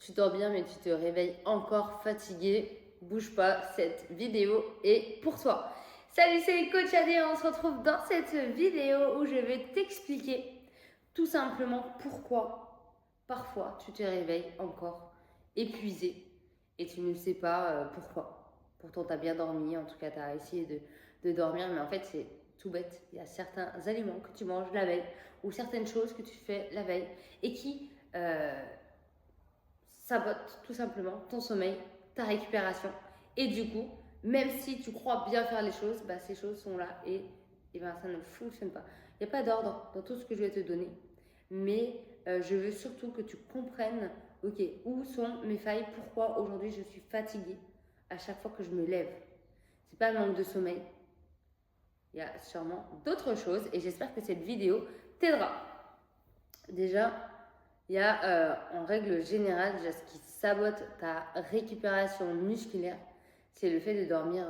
tu dors bien mais tu te réveilles encore fatigué, bouge pas, cette vidéo est pour toi. Salut, c'est Coach Adé, on se retrouve dans cette vidéo où je vais t'expliquer tout simplement pourquoi parfois tu te réveilles encore épuisé et tu ne sais pas pourquoi. Pourtant, tu as bien dormi, en tout cas, tu as essayé de dormir, mais en fait, c'est tout bête. Il y a certains aliments que tu manges la veille ou certaines choses que tu fais la veille et qui sabote tout simplement ton sommeil, ta récupération. Et du coup, même si tu crois bien faire les choses, bah, ces choses sont là et ben, ça ne fonctionne pas. Il n'y a pas d'ordre dans tout ce que je vais te donner, mais je veux surtout que tu comprennes, ok, où sont mes failles, pourquoi aujourd'hui je suis fatiguée à chaque fois que je me lève. C'est pas le manque de sommeil, il y a sûrement d'autres choses et j'espère que cette vidéo t'aidera. Déjà, il y a en règle générale, déjà, ce qui sabote ta récupération musculaire, c'est le fait de dormir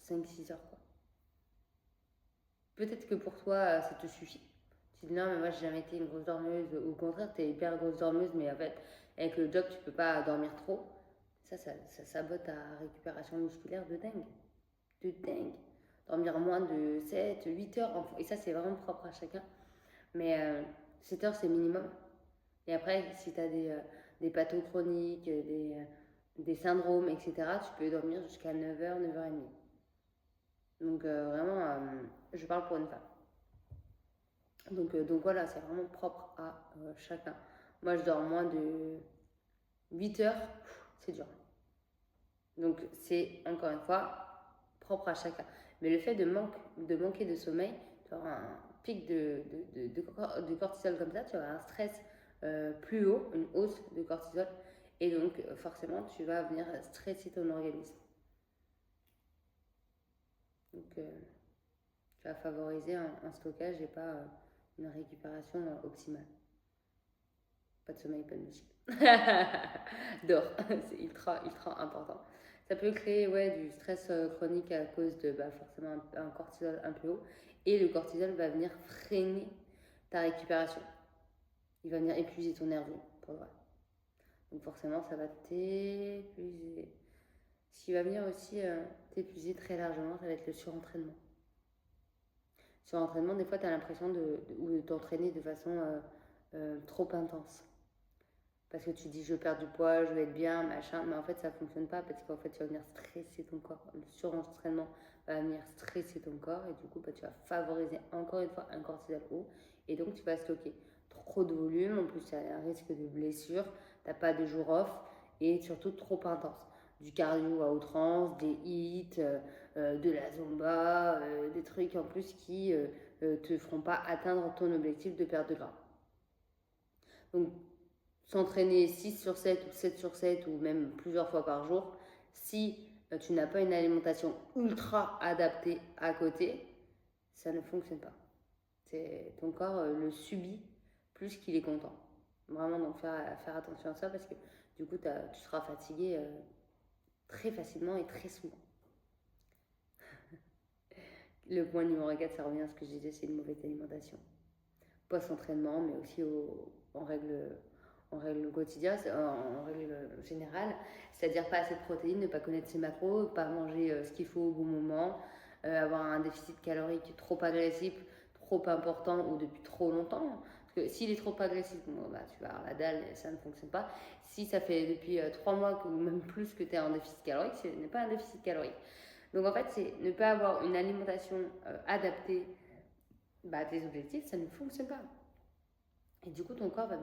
5-6 heures. Quoi. Peut-être que pour toi, ça te suffit. Tu dis non, mais moi, j'ai jamais été une grosse dormeuse. Ou au contraire, tu es hyper grosse dormeuse, mais en fait, avec le job, tu peux pas dormir trop. Ça sabote ta récupération musculaire de dingue. De dingue. Dormir moins de 7, 8 heures. Et ça, c'est vraiment propre à chacun. Mais 7 heures, c'est minimum. Et après, si tu as des pathos chroniques, des syndromes, etc., tu peux dormir jusqu'à 9h, 9h30. Donc vraiment, je parle pour une femme. Donc voilà, c'est vraiment propre à chacun. Moi, je dors moins de 8 heures, c'est dur. Donc c'est, encore une fois, propre à chacun. Mais le fait de manquer de sommeil, tu auras un pic de cortisol comme ça, tu auras un stress plus haut, une hausse de cortisol, et donc forcément tu vas venir stresser ton organisme. Donc tu vas favoriser un stockage et pas une récupération optimale. Pas de sommeil, pas de muscle. Dors, c'est ultra important. Ça peut créer du stress chronique à cause de forcément un cortisol un peu haut. Et le cortisol va venir freiner ta récupération. Il va venir épuiser ton nerveux, pour vrai. Donc forcément, ça va t'épuiser. Ce qui va venir aussi t'épuiser très largement, ça va être le surentraînement. Surentraînement, des fois, tu as l'impression de t'entraîner de façon trop intense. Parce que tu dis je perds du poids, je vais être bien, machin, mais en fait ça ne fonctionne pas parce qu'en fait tu vas venir stresser ton corps. Le surentraînement va venir stresser ton corps et du coup tu vas favoriser encore une fois un cortisol haut et donc tu vas stocker trop de volume, en plus tu as un risque de blessure, tu n'as pas de jour off et surtout trop intense. Du cardio à outrance, des hits, de la zumba, des trucs en plus qui te feront pas atteindre ton objectif de perte de gras. Donc s'entraîner 6 sur 7 ou 7 sur 7 ou même plusieurs fois par jour, si tu n'as pas une alimentation ultra adaptée à côté, ça ne fonctionne pas. Ton corps le subit plus qu'il est content. Vraiment, donc faire attention à ça parce que du coup, tu seras fatigué très facilement et très souvent. Le point numéro 4, ça revient à ce que je disais, c'est une mauvaise alimentation. Post-entraînement, mais aussi en règle quotidienne, en règle générale, c'est-à-dire pas assez de protéines, ne pas connaître ses macros, pas manger ce qu'il faut au bon moment, avoir un déficit calorique trop agressif, trop important ou depuis trop longtemps. Parce que s'il est trop agressif, tu vas avoir la dalle et ça ne fonctionne pas. Si ça fait depuis 3 mois ou même plus que tu es en déficit calorique, ce n'est pas un déficit calorique. Donc en fait, c'est ne pas avoir une alimentation adaptée à tes objectifs, ça ne fonctionne pas. Et du coup, ton corps va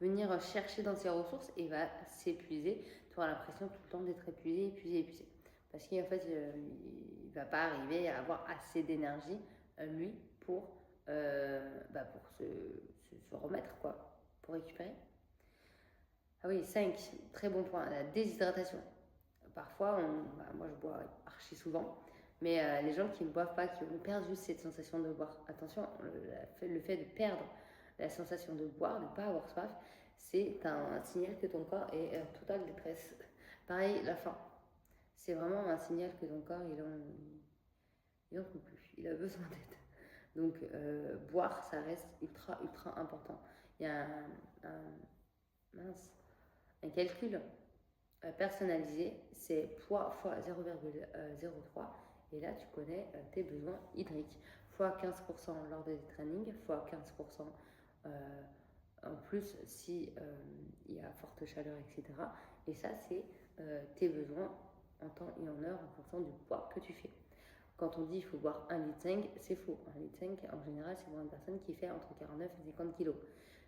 venir chercher dans ses ressources et va s'épuiser. Tu auras l'impression tout le temps d'être épuisé. Parce qu'en fait, il ne va pas arriver à avoir assez d'énergie, lui, pour se remettre, quoi, pour récupérer. Ah oui, 5, très bon point, la déshydratation. Parfois, moi je bois archi souvent, mais les gens qui ne boivent pas, qui ont perdu cette sensation de boire, attention, le fait de perdre la sensation de boire, de ne pas avoir soif, c'est un signal que ton corps est en totale détresse. Pareil, la faim. C'est vraiment un signal que ton corps, il en peut plus, il a besoin d'aide. Donc, boire, ça reste ultra important. Il y a mince, Un calcul personnalisé, c'est poids fois 0,03 et là tu connais tes besoins hydriques. Fois 15% lors des trainings, fois 15% en plus si il y a forte chaleur, etc. Et ça, c'est tes besoins en temps et en heure en fonction du poids que tu fais. Quand on dit il faut boire 1,5 litre, c'est faux. 1,5 litre, en général, c'est pour une personne qui fait entre 49 et 50 kilos.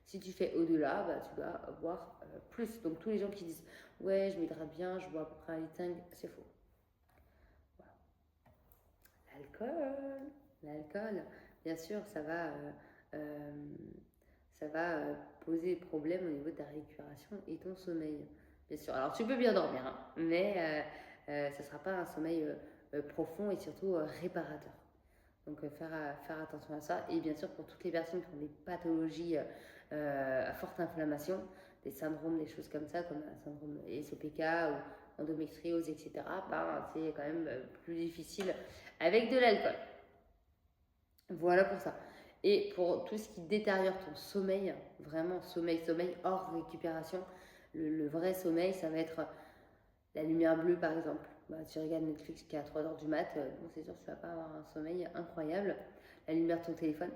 Si tu fais au-delà, bah, tu dois boire plus. Donc tous les gens qui disent ouais, je m'hydrate bien, je bois à peu près 1,5 litre, c'est faux. Voilà. L'alcool, bien sûr, ça va poser problème au niveau de ta récupération et ton sommeil. Bien sûr. Alors tu peux bien dormir, hein, mais ce ne sera pas un sommeil profond et surtout réparateur. Donc faire attention à ça. Et bien sûr, pour toutes les personnes qui ont des pathologies à forte inflammation, des syndromes, des choses comme ça, comme un syndrome SOPK ou endométriose, etc., ben, c'est quand même plus difficile avec de l'alcool. Voilà pour ça. Et pour tout ce qui détériore ton sommeil, vraiment sommeil hors récupération, le vrai sommeil, ça va être la lumière bleue par exemple. Bah, tu regardes Netflix qui est à 3h du mat, bon, c'est sûr que tu vas pas avoir un sommeil incroyable. La lumière de ton téléphone,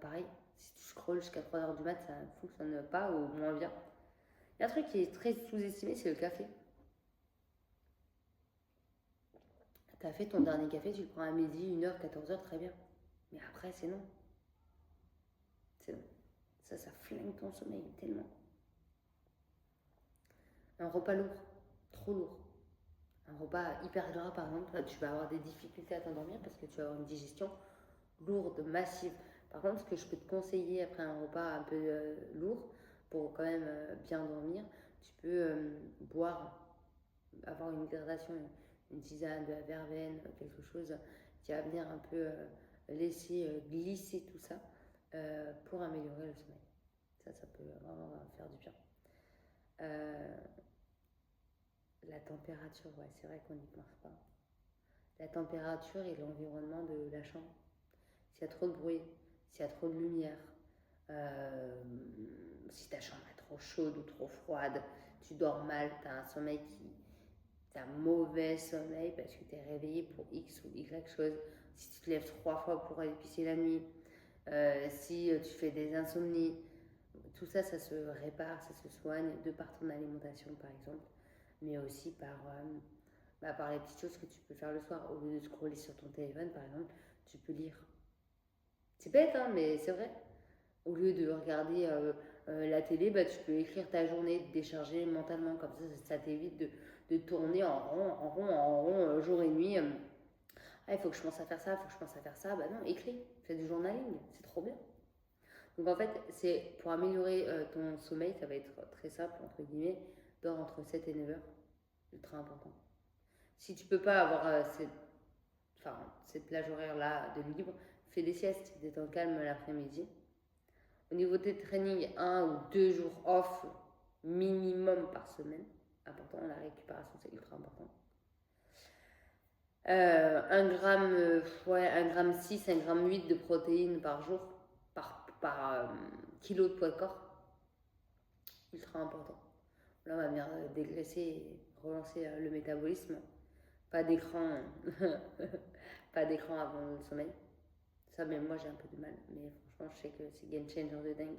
pareil, si tu scrolles jusqu'à 3h du mat, ça ne fonctionne pas ou moins bien. Il y a un truc qui est très sous-estimé, c'est le café. Tu as fait ton dernier café, tu le prends à midi, 1h, 14h, très bien. Mais après, c'est non. C'est non. Ça flingue ton sommeil tellement. Un repas lourd, trop lourd. Un repas hyper gras, par exemple, tu vas avoir des difficultés à t'endormir parce que tu vas avoir une digestion lourde, massive. Par contre, ce que je peux te conseiller après un repas un peu lourd, pour quand même bien dormir, tu peux boire, avoir une hydratation, une tisane, de la verveine, quelque chose qui va venir un peu laisser glisser tout ça pour améliorer le sommeil. Ça peut vraiment faire du bien. La température, ouais, c'est vrai qu'on n'y pense pas. La température et l'environnement de la chambre. S'il y a trop de bruit, s'il y a trop de lumière, si ta chambre est trop chaude ou trop froide, tu dors mal, tu as un sommeil t'as un mauvais sommeil parce que tu es réveillé pour X ou Y chose. Si tu te lèves 3 fois pour aller pisser la nuit, si tu fais des insomnies, tout ça, ça se répare, ça se soigne de par ton alimentation par exemple, mais aussi par les petites choses que tu peux faire le soir. Au lieu de scroller sur ton téléphone par exemple, tu peux lire. C'est bête, hein, mais c'est vrai. Au lieu de regarder la télé, bah, tu peux écrire ta journée, te décharger mentalement. Comme ça t'évite de tourner en rond, jour et nuit. Ah, il faut que je pense à faire ça, il faut que je pense à faire ça. Bah non, écris, fais du journaling, c'est trop bien. Donc en fait, c'est pour améliorer ton sommeil, ça va être très simple, entre guillemets, dors entre 7 et 9 heures, ultra important. Si tu peux pas avoir cette plage horaire-là de libre, fais des siestes, détends calme l'après-midi. Au niveau des trainings, 1 ou 2 jours off minimum par semaine. Important, la récupération c'est ultra important. 1 gramme, 1 gramme 6, 1 gramme 8 de protéines par jour, par kilo de poids de corps. Ultra important. Là, on va venir dégraisser et relancer le métabolisme. Pas d'écran, pas d'écran avant le sommeil. Ça, même moi, j'ai un peu de mal. Mais franchement, je sais que c'est game changer de dingue.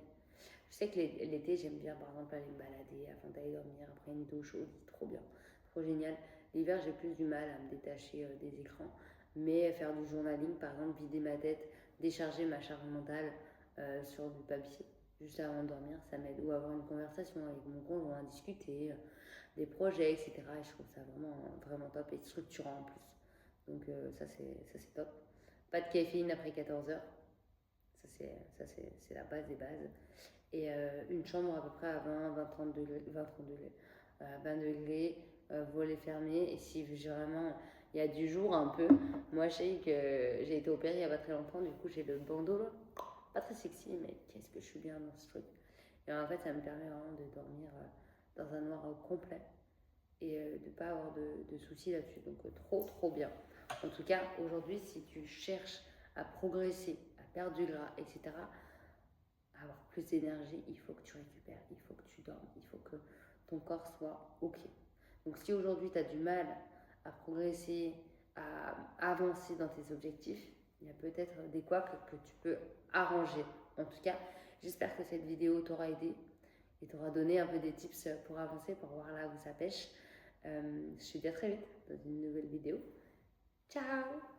Je sais que l'été, j'aime bien, par exemple, aller me balader avant d'aller dormir, après une douche chaude, trop bien, trop génial. L'hiver, j'ai plus du mal à me détacher des écrans. Mais faire du journaling, par exemple, vider ma tête, décharger ma charge mentale sur du papier, juste avant de dormir, ça m'aide. Ou avoir une conversation avec mon conjoint, discuter des projets, etc. Et je trouve ça vraiment, vraiment top et structurant en plus. Donc ça, c'est top. Pas de caféine après 14h. Ça, c'est la base des bases. Et une chambre à peu près à 20 degrés, volets fermés. Et si vraiment il y a du jour un peu, moi je sais que j'ai été opérée il n'y a pas très longtemps, du coup j'ai le bandeau là. Pas très sexy, mais qu'est-ce que je suis bien dans ce truc. Et en fait, ça me permet vraiment de dormir dans un noir complet et de ne pas avoir de soucis là-dessus. Donc trop bien. En tout cas, aujourd'hui, si tu cherches à progresser, à perdre du gras, etc., à avoir plus d'énergie, il faut que tu récupères, il faut que tu dormes, il faut que ton corps soit OK. Donc si aujourd'hui tu as du mal à progresser, à avancer dans tes objectifs, il y a peut-être des couacs que tu peux arranger. En tout cas, j'espère que cette vidéo t'aura aidé et t'aura donné un peu des tips pour avancer, pour voir là où ça pêche. Je te dis à très vite dans une nouvelle vidéo. Ciao!